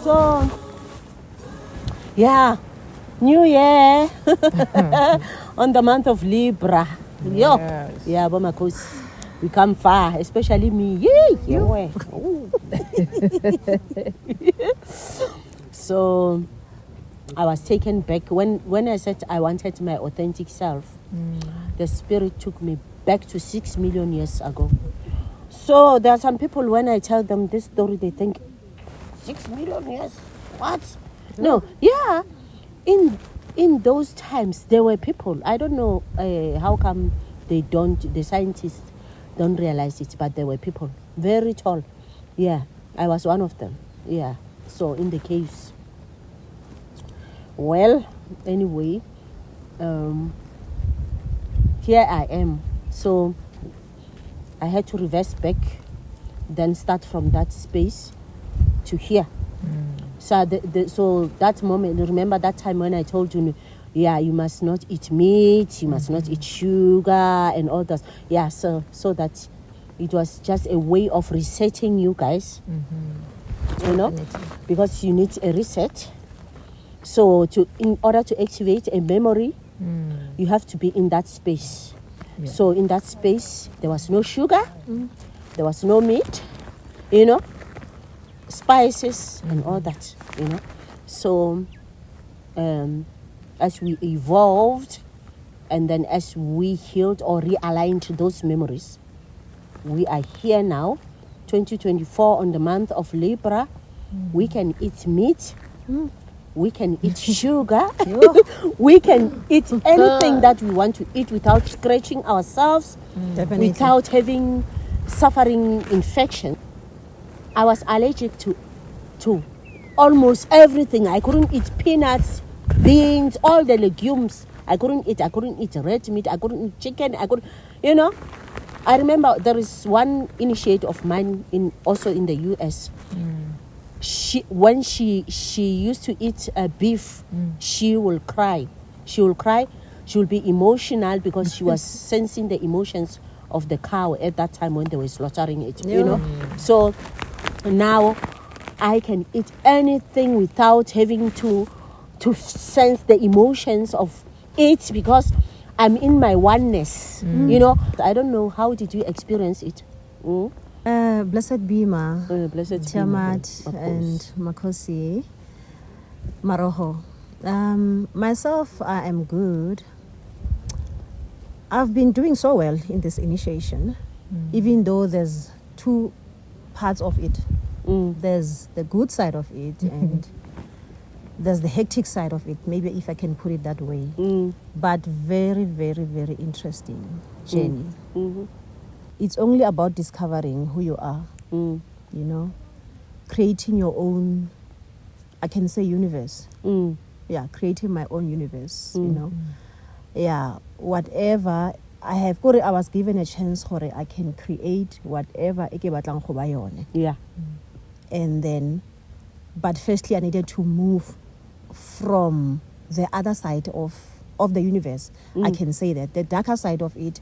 So, yeah, New Year on the month of Libra. Yo, yeah, Bomakos, we come far, especially me. Yay, So, I was taken back when I said I wanted my authentic self. The spirit took me back to 6 million years ago. So there are some people, when I tell them this story, they think 6 million years. What? No, yeah. In those times, there were people. I don't know how come the scientists don't realize it, but there were people very tall. Yeah, I was one of them. Yeah. So in the caves. Well, anyway, here I am. So I had to reverse back, then start from that space to here. So so that moment, remember that time when I told you, yeah, you must not eat meat, you must not eat sugar and all that. Yeah, so that it was just a way of resetting you guys, you know, because you need a reset. So in order to activate a memory, you have to be in that space. Yeah. So in that space, there was no sugar, there was no meat, you know, spices and all that, you know. So as we evolved and then as we healed or realigned those memories, we are here now, 2024, on the month of Libra. We can eat meat, we can eat sugar, we can eat anything that we want to eat without scratching ourselves, without suffering infection. I was allergic to almost everything. I couldn't eat peanuts, beans, all the legumes. I couldn't eat red meat. I couldn't eat chicken. You know. I remember there is one initiate of mine also in the US. When she used to eat beef, she will cry. She will cry. She will be emotional because she was sensing the emotions of the cow at that time when they were slaughtering it. You know. So now I can eat anything without having to sense the emotions of it because I'm in my oneness. You know. I don't know, how did you experience it? Blessed be Ma, blessed Tiamat and Makosi, Maroho. Myself, I am good. I've been doing so well in this initiation, even though there's two parts of it. There's the good side of it and there's the hectic side of it, maybe if I can put it that way. But very, very, very interesting journey. It's only about discovering who you are, you know, creating your own, I can say, universe. Yeah, creating my own universe, you know. Yeah, whatever I was given a chance for it, I can create whatever. Yeah. And then, but firstly, I needed to move from the other side of the universe. I can say that, the darker side of it,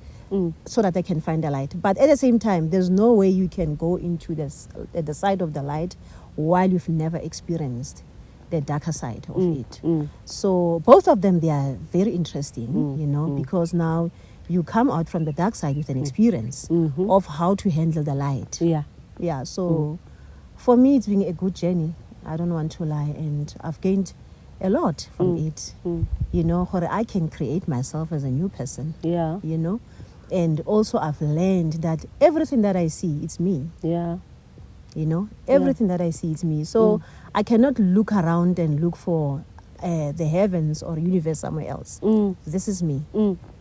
so that I can find the light. But at the same time, there's no way you can go into the side of the light while you've never experienced the darker side of it. So both of them, they are very interesting, you know, because now you come out from the dark side with an experience of how to handle the light. Yeah. So for me, it's been a good journey. I don't want to lie, and I've gained a lot from it. You know, where I can create myself as a new person. Yeah. You know, and also I've learned that everything that I see, it's me. Yeah. You know, everything that I see, it's me. So I cannot look around and look for the heavens or universe somewhere else. This is me.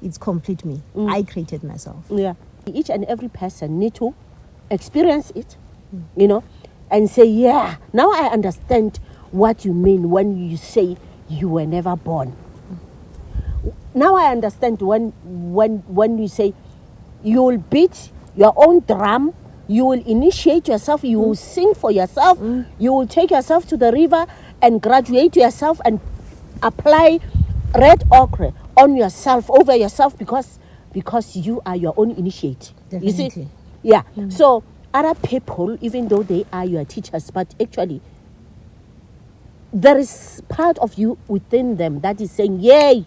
It's complete me. I created myself. Yeah. Each and every person need to experience it, you know, and say, yeah, now I understand what you mean when you say you were never born. now I understand when you say you will beat your own drum, you will initiate yourself, you will sing for yourself, you will take yourself to the river and graduate yourself and apply red ochre on yourself, over yourself, because you are your own initiate. You see? Definitely. Yeah. So other people, even though they are your teachers, but actually there is part of you within them that is saying, yay,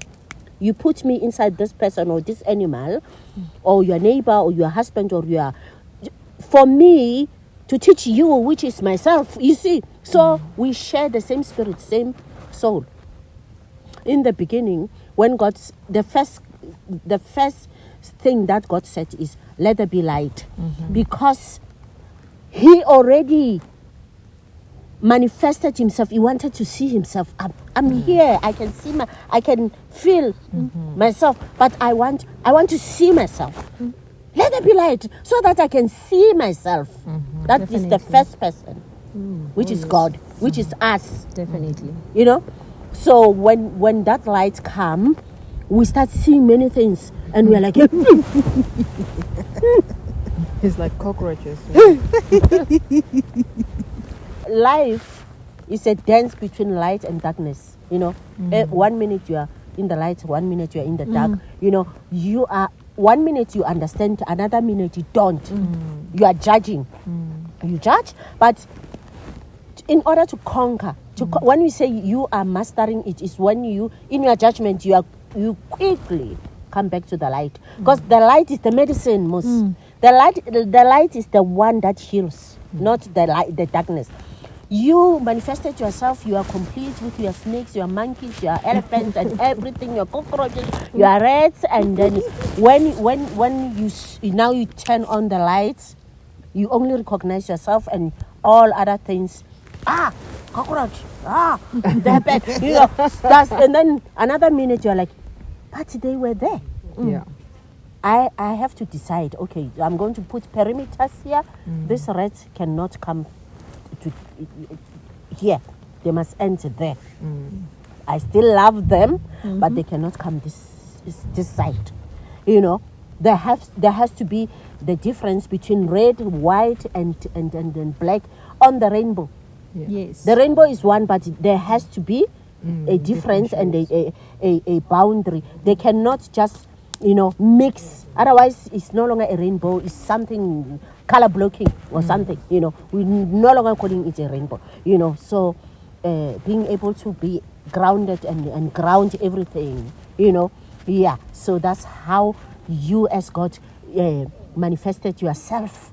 you put me inside this person or this animal or your neighbor or your husband or your, for me to teach you, which is myself, you see. So we share the same spirit, same soul. In the beginning, when the first thing that God said is, let there be light. Because he already manifested himself. He wanted to see himself. I'm here. I can see I can feel myself, but I want to see myself. Let there be light so that I can see myself. That is the Definitely. first person, which is God, which is us. Definitely. You know? So when that light come, we start seeing many things and we're like, It's like cockroaches. life is a dance between light and darkness. You know, 1 minute you are in the light, 1 minute you are in the dark. You know, you are 1 minute you understand, another minute you don't. You are judging. You judge, but in order to conquer, when we say you are mastering it, is when you, in your judgment, you quickly come back to the light, because the light is the medicine. The light is the one that heals, not the darkness. You manifested yourself, you are complete with your snakes, your monkeys, your elephants and everything, your cockroaches, your rats, and then when you now you turn on the lights, you only recognize yourself and all other things. Cockroach, they're bad, you know. And then another minute you're like, but they were there. Yeah. I have to decide, okay, I'm going to put perimeters here. These rats cannot come to here. They must enter there. I still love them, but they cannot come this side. You know, there has to be the difference between red, white, and black on the rainbow. Yes. The rainbow is one, but there has to be a difference and a boundary. They cannot just, mix. Otherwise, it's no longer a rainbow. It's something color blocking or something. We're no longer calling it a rainbow. So being able to be grounded and ground everything. Yeah. So that's how you, as God, manifested yourself.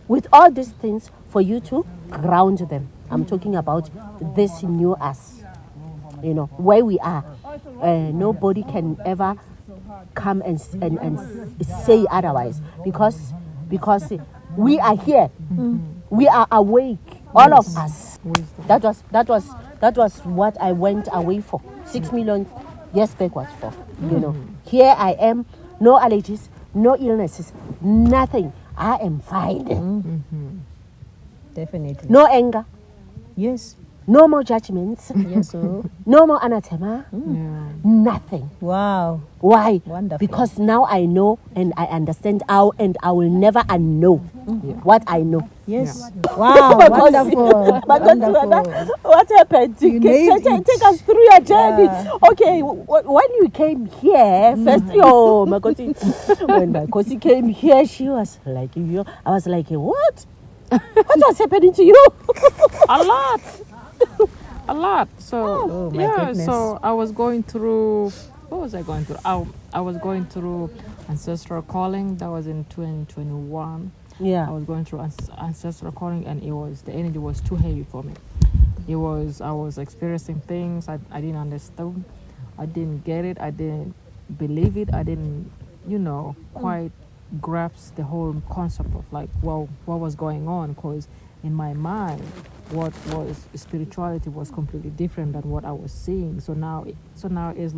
With all these things, for you to ground them. I'm talking about this new us. Where we are. Nobody can ever come and say otherwise, because we are here. We are awake, all of us. That was what I went away for 6 million years backwards for. Here I am, no allergies, no illnesses, nothing. I am fine. Definitely. No anger, Yes. no more judgments, Yes. So. no more anathema, Yeah. nothing. Wow. Why? Wonderful. Because now I know and I understand how, and I will never unknow what I know. Yes. Wow. Wonderful. But Wonderful. what happened? You nailed it. Take us through your journey. Yeah. Okay, when you came here, first, my Kosi, when my Kosi came here, she was like, I was like, what? What was happening to you? A lot. So Oh, my goodness. so I was going through. What was I going through? I was going through ancestral calling. That was in 2021. Yeah. I was going through ancestral calling, and the energy was too heavy for me. I was experiencing things I didn't understand. I didn't get it. I didn't believe it. I didn't, quite grasp the whole concept of like, well, what was going on? Because in my mind, what was spirituality was completely different than what I was seeing. So now it's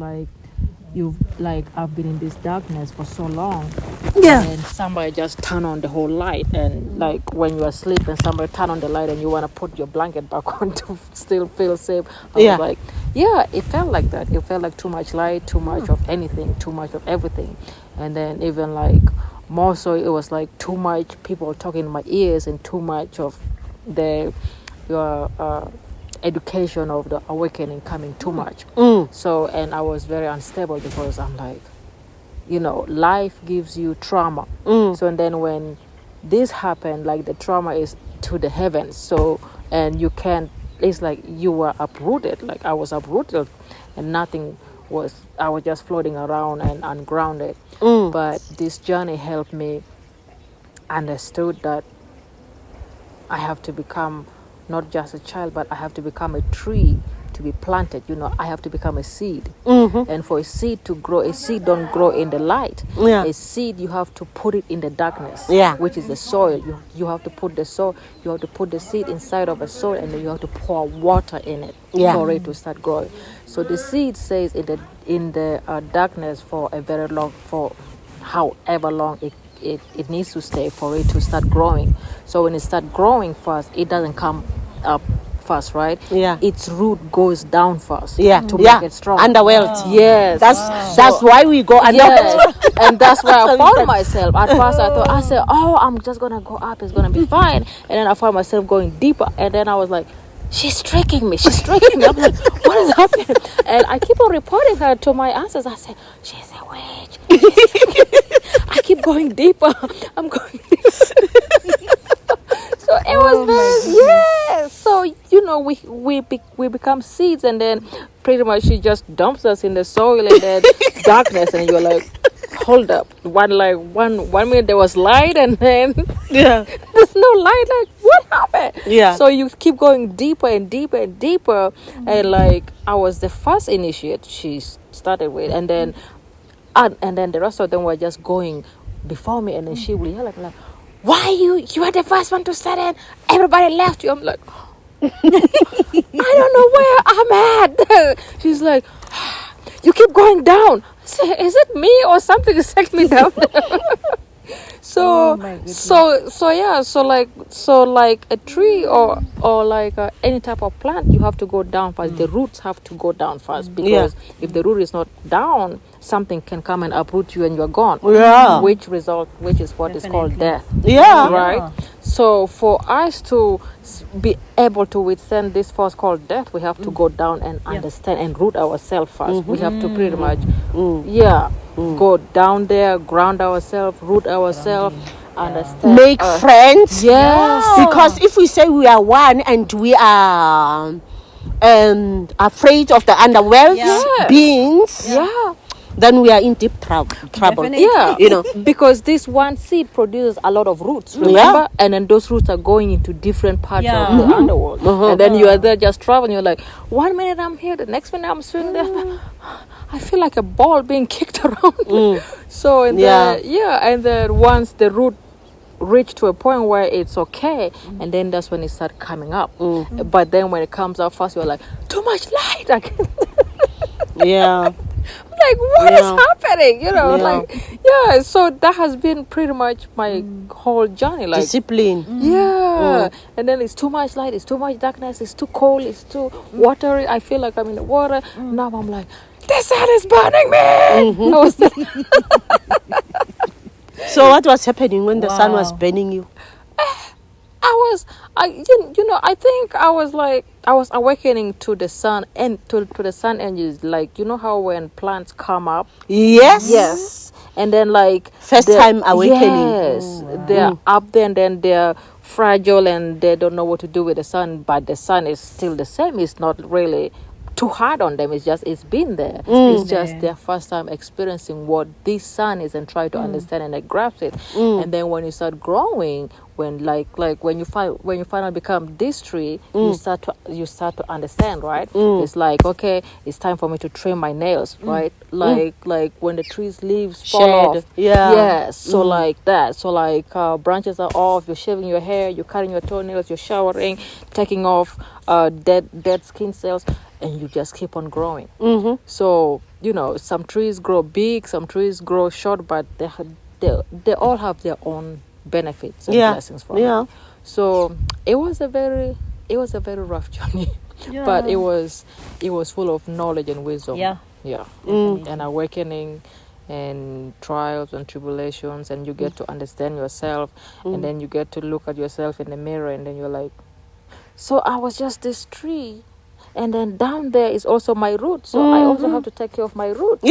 like I've been in this darkness for so long. Yeah. And somebody just turn on the whole light, and like when you are asleep and somebody turn on the light and you want to put your blanket back on to still feel safe. I was like, yeah, it felt like that. It felt like too much light, too much of anything, too much of everything. And then even like more so, it was like too much people talking in my ears and too much of the your education of the awakening coming too much. So, and I was very unstable because I'm like, life gives you trauma. So, and then when this happened, like the trauma is to the heavens. So, and you can't, it's like you were uprooted. Like I was uprooted and nothing was, I was just floating around and ungrounded. But this journey helped me understood that I have to become not just a child, but I have to become a tree to be planted. I have to become a seed. And for a seed to grow, a seed don't grow in the light. Yeah. A seed, you have to put it in the darkness, Yeah. which is the soil. You have to put the soil, you have to put the seed inside of a soil, and then you have to pour water in it for it to start growing. So the seed stays in the darkness for a very long, for however long it needs to stay for it to start growing. So when it starts growing first, it doesn't come up first, right? Yeah. Its root goes down first. Yeah. To make it strong. Underworld. Yes. That's why we go underworld. Yes. And that's where I found myself. At first I thought, I said, oh, I'm just gonna go up, it's gonna be fine. And then I found myself going deeper, and then I was like, she's striking me. I'm like, what is happening? And I keep on reporting her to my ancestors. I said, she's a witch. I keep going deeper. I'm going deeper. So it was very, So we become seeds, and then pretty much she just dumps us in the soil, and then darkness, and you're like, hold up. One minute there was light, and then there's no light. Like, what happened? Yeah. So you keep going deeper and deeper and deeper, and like I was the first initiate she started with, and then the rest of them were just going before me, and then she would yell at me like, why you are the first one to start it? Everybody left you. I'm like, I don't know where I'm at. She's like, you keep going down. I say, is it me or something is taking me down? So like a tree or like any type of plant, you have to go down first. The roots have to go down first, because if the root is not down, something can come and uproot you and you're gone. Yeah. Which is what is called death. Yeah. Right. So for us to be able to withstand this force called death, we have to go down and understand and root ourselves first. We have to pretty much go down there, ground ourselves, root ourselves, understand, Make friends. Yes. Because if we say we are one and we are afraid of the underworld beings, then we are in deep trouble. Definitely. Yeah, because this one seed produces a lot of roots, remember? And then those roots are going into different parts of the underworld. And then you are there just traveling. You're like, 1 minute I'm here, the next minute I'm swinging there. I feel like a ball being kicked around. So, and then once the root reach to a point where it's okay, and then that's when it starts coming up. But then when it comes out first, you're like, too much light. Like, what is happening? So that has been pretty much my whole journey, like discipline. And then it's too much light, it's too much darkness, it's too cold, it's too watery. I feel like I'm in the water. Now I'm like, the sun is burning me. So what was happening when the sun was burning you? I think I was awakening to the sun and to the sun energies. Like, how when plants come up, Yes. and then like First time awakening. Yes, they're up there, and then they're fragile and they don't know what to do with the sun. But the sun is still the same. It's not really too hard on them. It's been there. It's just their first time experiencing what this sun is and try to understand and grasp it. And then when you start growing, when like when you finally become this tree, you start to understand, right? It's like, okay, it's time for me to trim my nails, right? Like when the tree's leaves fall off. So like that. So like branches are off, you're shaving your hair, you're cutting your toenails, you're showering, taking off dead skin cells, and you just keep on growing. So some trees grow big, some trees grow short, but they all have their own benefits and blessings for me. So it was a very rough journey. But it was full of knowledge and wisdom. Yeah. And awakening and trials and tribulations, and you get to understand yourself, and then you get to look at yourself in the mirror, and then you're like, so I was just this tree, and then down there is also my root, so I also have to take care of my root.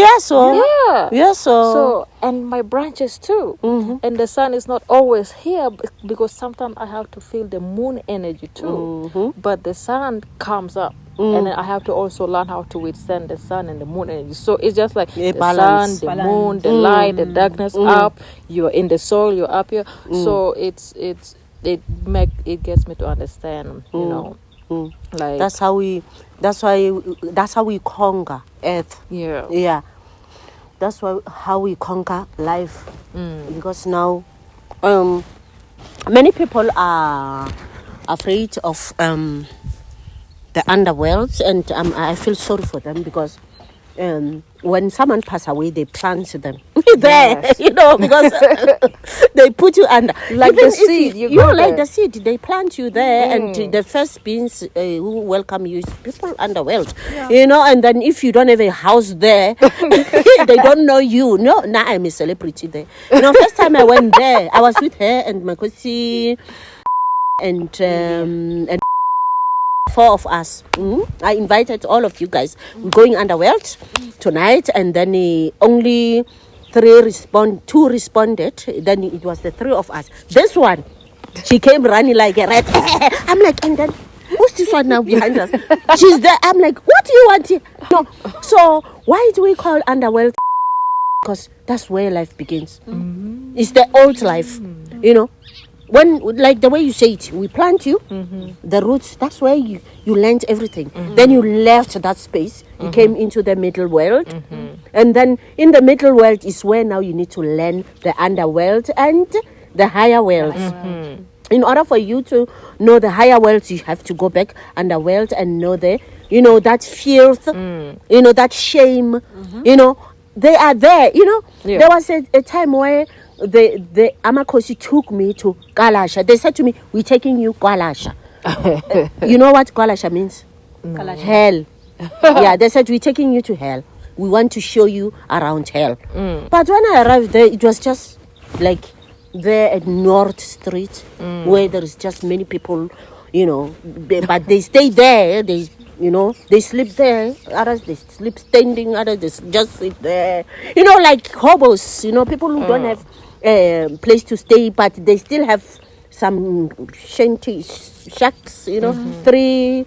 So and my branches too. And the sun is not always here, because sometimes I have to feel the moon energy too. But the sun comes up, and then I have to also learn how to withstand the sun and the moon energy. So it's just like the balance. sun, the moon, the light, the darkness up. You're in the soil, you're up here. So it gets me to understand, you know, like that's how we conquer earth. That's how we conquer life. Because now many people are afraid of the underworld, and I feel sorry for them, because when someone pass away, they plant them there, because they put you under, like even the seed. You know, like the seed, they plant you there, and the first beings who welcome you is people underworld, and then if you don't have a house there, they don't know you. No, now I'm a celebrity there. First time I went there, I was with her and Makosi and 4 of us. I invited all of you guys. We're going underworld tonight, and then only 2 responded. Then it was the 3 of us. This one, she came running like a rat. I'm like, and then who's this one now behind us? She's there. I'm like, what do you want here? No. So why do we call underworld? Because that's where life begins. It's the old life, When, like the way you say it, we plant you, the roots, that's where you learned everything. Then you left that space, you came into the middle world. And then in the middle world is where now you need to learn the underworld and the higher world. In order for you to know the higher world, you have to go back underworld and know that filth, that shame, they are there, There was a time where the Amakosi took me to Galasha. They said to me, we're taking you Galasha. You know what Galasha means? Hell. They said, we're taking you to hell. We want to show you around hell. But when I arrived there, it was just like there at North Street, where there is just many people, but they stay there. They sleep there. Others, they sleep standing. Others, they just sit there. Like hobos, people who don't have a place to stay, but they still have some shanty shacks, 3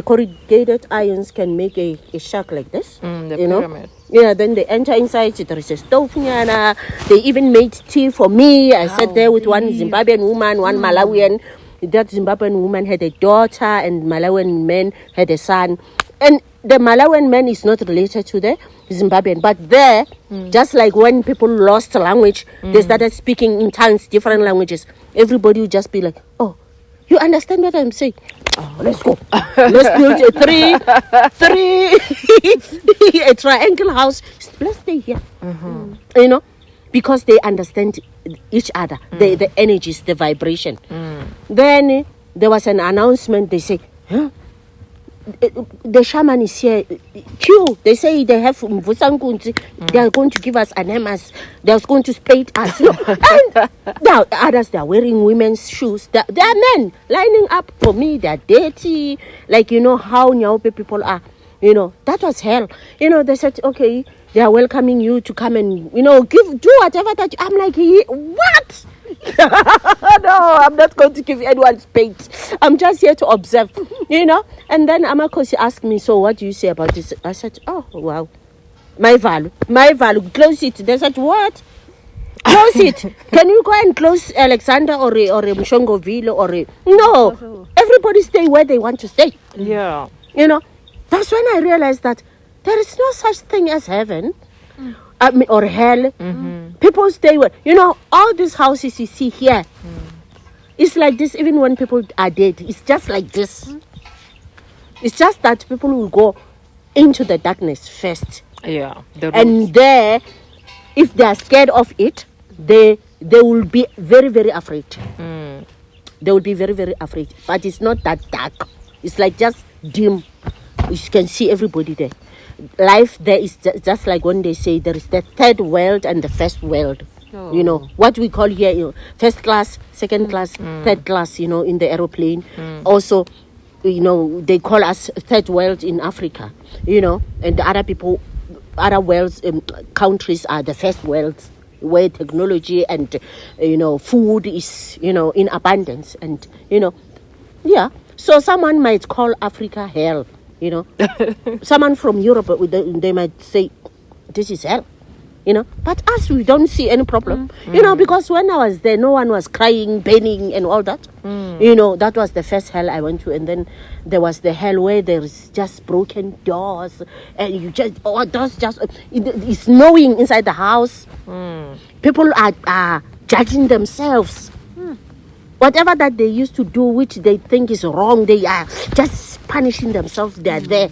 corrugated irons can make a shack like this. The pyramid. Then they enter inside. There is a stove. They even made tea for me. I sat there with one Zimbabwean woman, one Malawian. That Zimbabwean woman had a daughter, and Malawian man had a son. And the Malawian man is not related to the Zimbabwean. But there, just like when people lost language, they started speaking in tongues, different languages. Everybody would just be like, oh, you understand what I'm saying? Oh, let's go. Let's build a triangle house. Let's stay here. Because they understand each other, the energies, the vibration. Then there was an announcement. They say, the shaman is here. Q. They say they have Mvusankunzi. They are going to give us anemas. They are going to spade us. And now others, they are wearing women's shoes. They are men lining up for me. They are dirty. Like, how Nyaope people are. That was hell. They said, okay, they are welcoming you to come and, do whatever that I'm like, what? No, I'm not going to give anyone space. I'm just here to observe, And then Amakosi asked me, so what do you say about this? I said, oh, wow. My value, close it. They said, what? Close it. Can you go and close Alexander or Mshongoville No. Everybody stay where they want to stay. Yeah. That's when I realized that there is no such thing as heaven or hell. People stay where, all these houses you see here, it's like this even when people are dead. It's just like this. It's just that people will go into the darkness first. Yeah. And there, if they are scared of it, they will be very, very afraid. They will be very, very afraid. But it's not that dark. It's like just dim. You can see everybody there. Life there is just like when they say there is the third world and the first world. You know, what we call here, first class, second class, third class, in the aeroplane. Also, they call us third world in Africa, and the other people, other worlds, countries are the first worlds, where technology and, food is, in abundance. And, yeah. So someone might call Africa hell, Someone from Europe, they might say, this is hell. But us, we don't see any problem, because when I was there, no one was crying, burning, and all that. That was the first hell I went to. And then there was the hell where there is just broken doors, and it's snowing inside the house. People are judging themselves. Whatever that they used to do, which they think is wrong, they are just punishing themselves. They are there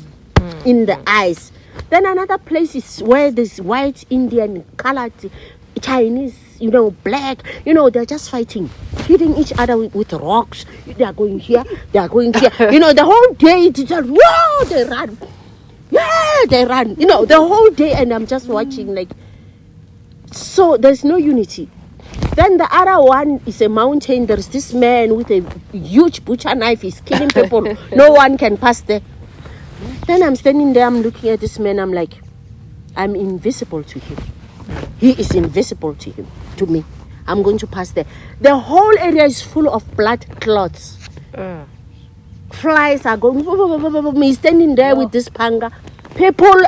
in the eyes. Then another place is where there's white, Indian, colored, Chinese, black, they're just fighting, hitting each other with rocks. They are going here, they are going here. The whole day, it's just, whoa, they run. Yeah, they run. The whole day, and I'm just watching, like, so there's no unity. Then the other one is a mountain. There's this man with a huge butcher knife. He's killing people. No one can pass there. Then I'm standing there, I'm looking at this man, I'm like, I'm invisible to him. He is invisible to me. I'm going to pass there. The whole area is full of blood clots. Flies are going, he's standing there with this panga. People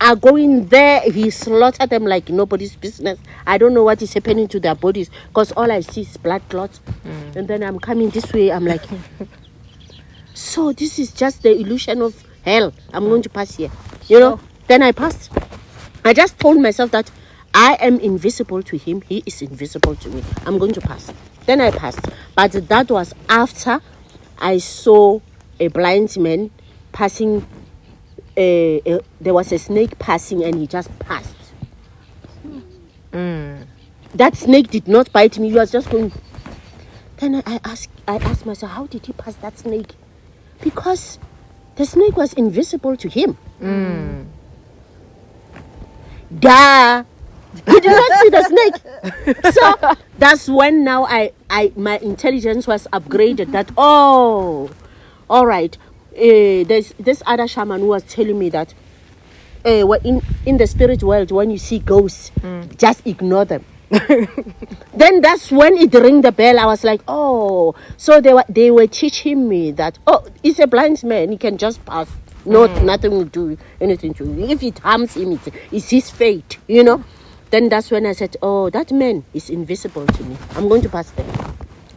are going there, he slaughtered them like nobody's business. I don't know what is happening to their bodies, because all I see is blood clots. And then I'm coming this way, I'm like, so this is just the illusion of hell. I'm going to pass here. Then I passed. I just told myself that I am invisible to him. He is invisible to me. I'm going to pass. Then I passed. But that was after I saw a blind man passing. There was a snake passing, and he just passed. That snake did not bite me. He was just going. Then I asked myself, how did he pass that snake? Because the snake was invisible to him. Duh! He did not see the snake. So that's when now my intelligence was upgraded. That all right. There's this other shaman who was telling me that in the spirit world, when you see ghosts, just ignore them. Then that's when it rang the bell. I was like, oh, so they were teaching me that, oh, it's a blind man, he can just pass. Nothing will do anything to him. If it harms him, it's his fate, Then that's when I said, oh, that man is invisible to me. I'm going to pass them.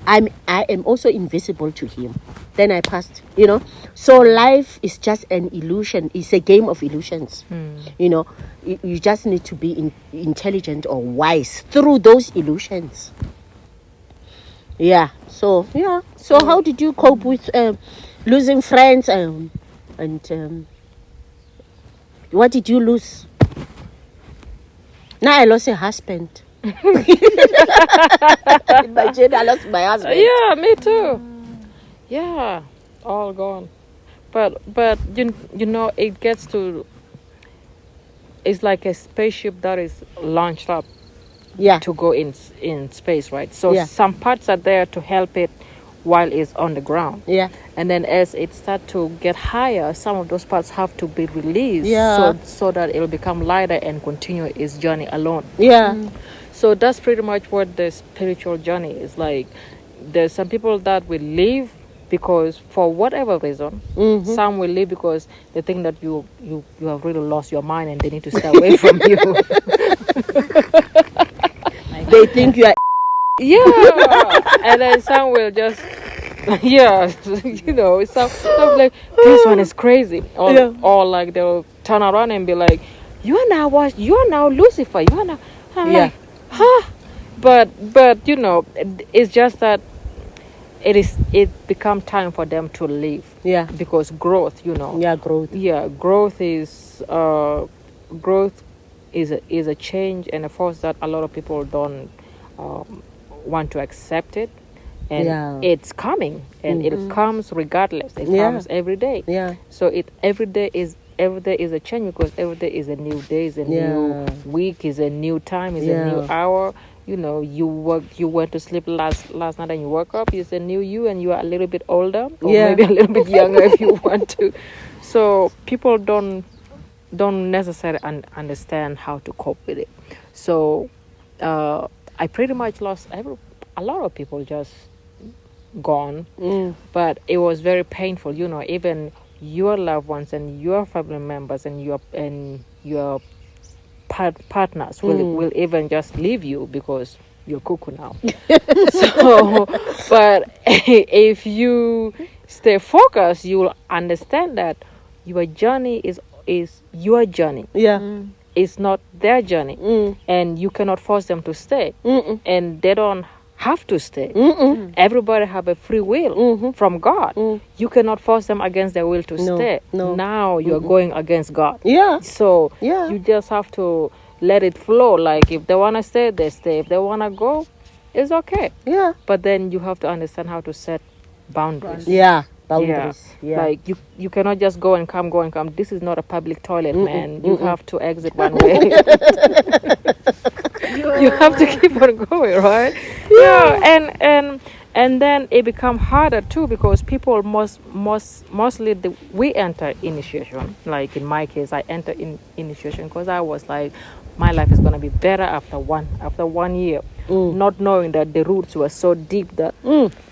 I am also invisible to him. Then I passed, So life is just an illusion. It's a game of illusions. You just need to be intelligent or wise through those illusions. Yeah. So how did you cope with losing friends and what did you lose? Now I lost a husband. Imagine I lost my husband. Yeah, me too. Yeah, all gone. But it gets to. It's like a spaceship that is launched up. Yeah. To go in space, right? So some parts are there to help it while it's on the ground. Yeah. And then as it starts to get higher, some of those parts have to be released. Yeah. So that it'll become lighter and continue its journey alone. Yeah. So that's pretty much what the spiritual journey is like. There's some people that will leave because for whatever reason. Some will leave because they think that you have really lost your mind and they need to stay away from you. They think you are. Yeah. And then some will just some like, this one is crazy. Or like they'll turn around and be like, you are now Lucifer. You are now. I'm like, huh? But it's just that it become time for them to leave. Yeah. Because growth, Yeah, growth. Yeah, growth is a change and a force that a lot of people don't want to accept it. and Yeah. it's coming, and it comes regardless. It Yeah. comes every day. Yeah. So every day is a change, because every day is a new day, is a new Yeah. week, is a new time, is a new Yeah. hour. You know, you went to sleep last night and you woke up. It's a new you, and you are a little bit older, or Yeah. maybe a little bit younger if you want to. So people don't necessarily understand how to cope with it. So I pretty much lost a lot of people just gone, but it was very painful. You know, even your loved ones and your family members and your partners will even just leave you because you're cuckoo now. So, but if you stay focused, you will understand that your journey is your journey. Yeah. It's not their journey, and you cannot force them to stay, and they don't have to stay. Everybody have a free will from God. You cannot force them against their will to No, stay. no. Now you're going against God. Yeah. So Yeah. you just have to let it flow. Like if they want to stay, they stay. If they want to go, it's okay. Yeah. But then you have to understand how to set boundaries. Yeah. Boundaries. Yeah. Like you cannot just go and come. This is not a public toilet, man. You have to exit one way. You have to keep on going, right? Yeah. And then it become harder too, because people mostly we enter initiation. Like in my case, I enter in initiation because I was like, my life is gonna be better after 1 year, not knowing that the roots were so deep that.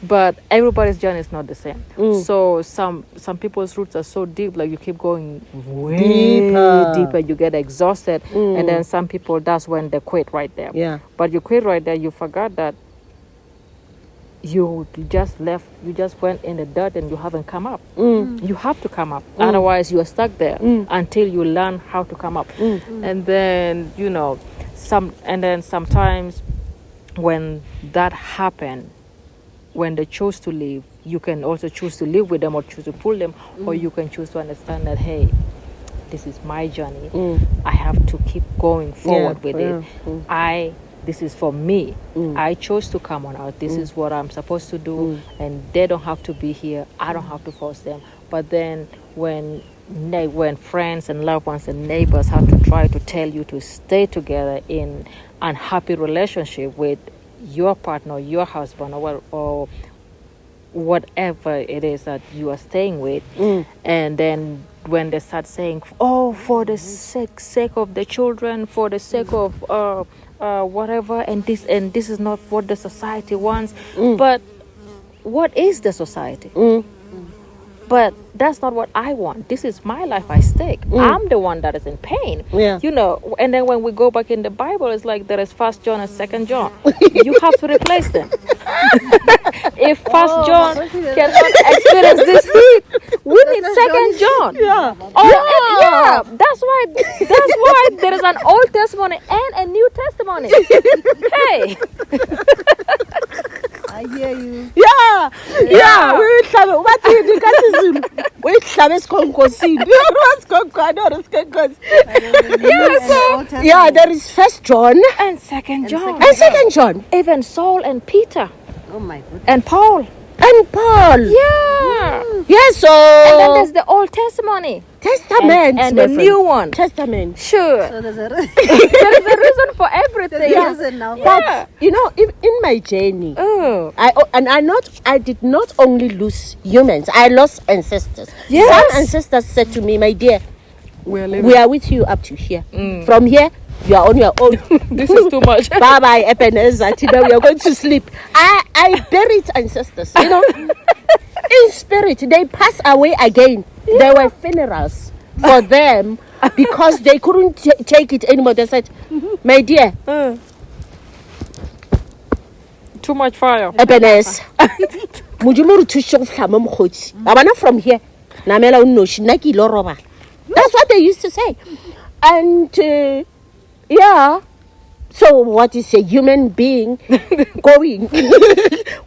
But everybody's journey is not the same. So some people's roots are so deep, like you keep going way deeper, you get exhausted, and then some people, that's when they quit right there. Yeah. But you quit right there, you forgot that you just went in the dirt and you haven't come up. You have to come up, otherwise you are stuck there until you learn how to come up. And then sometimes when that happened, when they chose to leave, you can also choose to live with them or choose to pull them, or you can choose to understand that, hey, this is my journey. I have to keep going forward with it. This is for me. I chose to come on earth. This is what I'm supposed to do, and they don't have to be here. I don't have to force them. But then when friends and loved ones and neighbors have to try to tell you to stay together in unhappy relationship with your partner, your husband, or whatever it is that you are staying with, and then when they start saying, oh, for the sake of the children, for the sake of whatever, and this is not what the society wants. But what is the society? But that's not what I want. This is my life I stake. I'm the one that is in pain. Yeah. You know, and then when we go back in the Bible, it's like there is 1 John and 2 John. You have to replace them. If 1 John cannot experience this heat, we need 2 John. Yeah. That's why there is an Old Testament and a New Testament. Hey. I hear you. Yeah. Yeah. What do you do? Wait, yeah, there is 1 John And 2 John. and 2 John Even Saul and Peter Oh my goodness. and Paul. and Paul. Yeah. Yeah, so And then there's the Old Testament Testament and my the friend. new one. Testament. Sure. So there's There is a reason for everything. Yes, and now. Yeah. You know, in my journey, Oh. I did not only lose humans, I lost ancestors. Yes. Some ancestors said to me, my dear, We're we are with you up to here. From here, you are on your own. This is too much. Bye bye, Ebenezer. Today we are going to sleep. I buried ancestors, you know. In spirit, they pass away again. There were funerals for them because they couldn't take it anymore. They said, my dear, Too much fire. Ebenezer, Mujumuru to show Abana from here. Namela unoshi naki loroba. That's what they used to say. And yeah. So what is a human being going?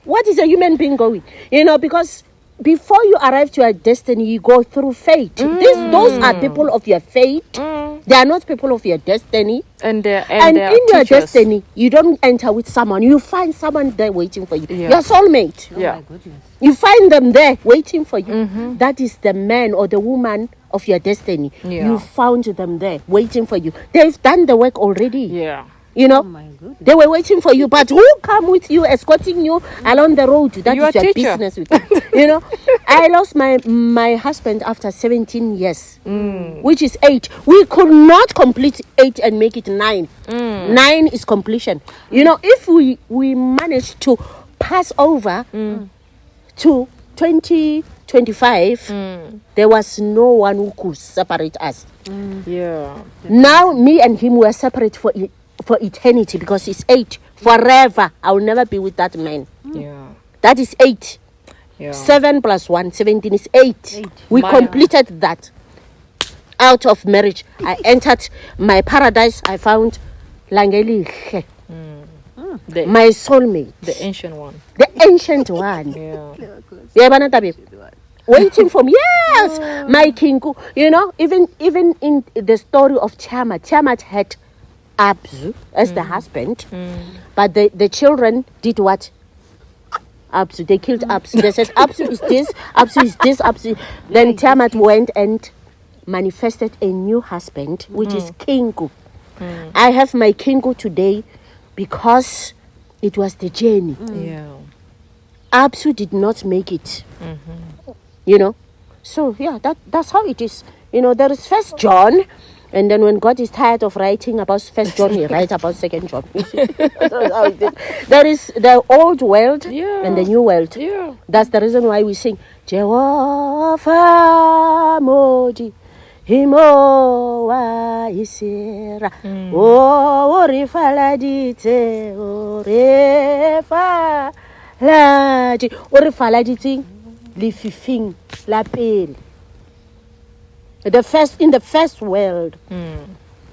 What is a human being going? You know, because before you arrive to your destiny, you go through fate. Those are people of your fate. They are not people of your destiny. And And they're in your teachers. destiny, you don't enter with someone. You find someone there waiting for you. Yeah. Your soulmate. Oh Yeah. my goodness. You find them there waiting for you. That is the man or the woman of your destiny. Yeah. You found them there waiting for you. They've done the work already. Yeah. You know, Oh my goodness. they were waiting for you, but who come with you, escorting you along the road? That Your is your teacher. business with you. You know, I lost my husband after 17 years, which is 8. We could not complete 8 and make it 9. 9 is completion. You know, if we manage to pass over to 2025, there was no one who could separate us. Yeah. Now, me and him were separate for eternity because it's 8 forever. I will never be with that man. Yeah. That is 8. Yeah. 7 plus 1, 17 is 8. We My- completed that. Out of marriage, I entered my paradise. I found Langeliche, The, my soulmate, the ancient one. the ancient one. Yeah. Yeah, Banatabi. Waiting for me. Yes, my Kingu. You know, even in the story of Tiamat had Abzu as the husband, but the children did what? Abzu. They killed Abzu. They said Abzu is this, Abzu is this, Abzu. Then Tiamat went and manifested a new husband, which is Kingu. I have my Kingu today because it was the journey. Yeah. Absu did not make it. You know, so yeah, that's how it is. You know, there is First John, and then when God is tired of writing about First John, he writes about Second John. That's how it is. There is the old world Yeah. and the new world. Yeah. That's the reason why we sing Jehovah Modi. Himo wa isera o rifaladite o rifaladite lififing la pele. In the first world,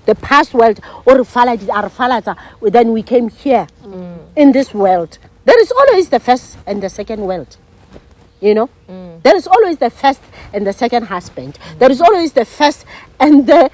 the past world, or falata, then we came here in this world. There is always the first and the second world. You know, there is always the first and the second husband. There is always the first and the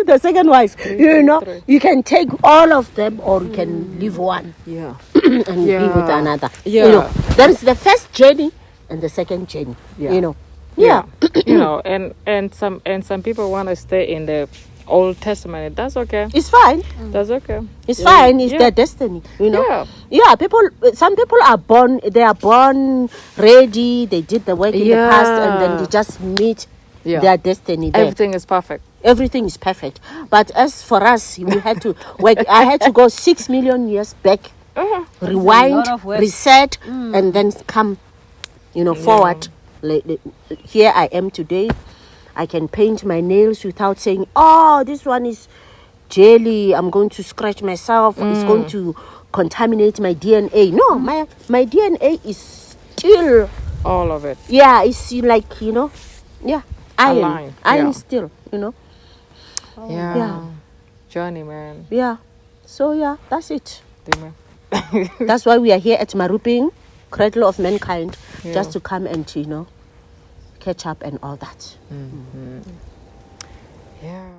the second wife. You know, you can take all of them or you can leave one Yeah. and be with another. Yeah. You know, there is the first journey and the second journey. Yeah. You know, yeah. You know, and some people want to stay in the Old Testament. That's okay. It's fine. That's okay. It's fine. It's their destiny. You know. Yeah. Yeah. People. Some people are born. They are born ready. They did the work in the past, and then they just meet their destiny there. Everything is perfect. Everything is perfect. But as for us, we had to work. I had to go 6 million years back, rewind, lot of work. reset, and then come, forward. Here I am today. I can paint my nails without saying, "Oh, this one is jelly. I'm going to scratch myself. It's going to contaminate my DNA." No, my DNA is still, All of it. yeah, it's like iron, Aligned, iron yeah. still, Yeah. Yeah. Journey, man. Yeah. So yeah, that's it. Amen. That's why we are here at Maruping, Cradle of Mankind, Yeah. just to come and catch up and all that. Yeah.